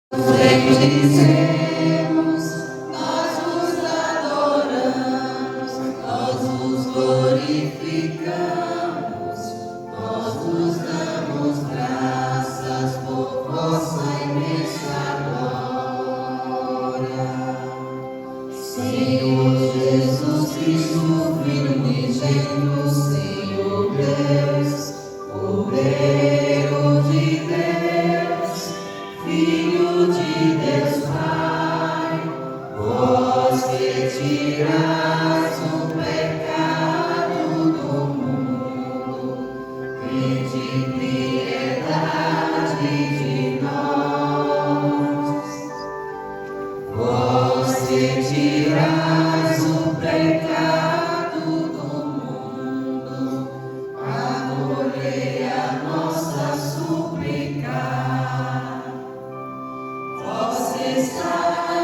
Bendizemos, nós vos adoramos, nós vos glorificamos, nós vos damos graças por vossa imensa glória. Senhor Jesus Cristo, Filho unigênito, Senhor Deus, Cordeiro de Deus, Filho de Deus Pai, vós que tirais o pecado do mundo, tende piedade de nós. Vós que tirais o pecado do mundo, acolhei a nossa súplica. Vós estáis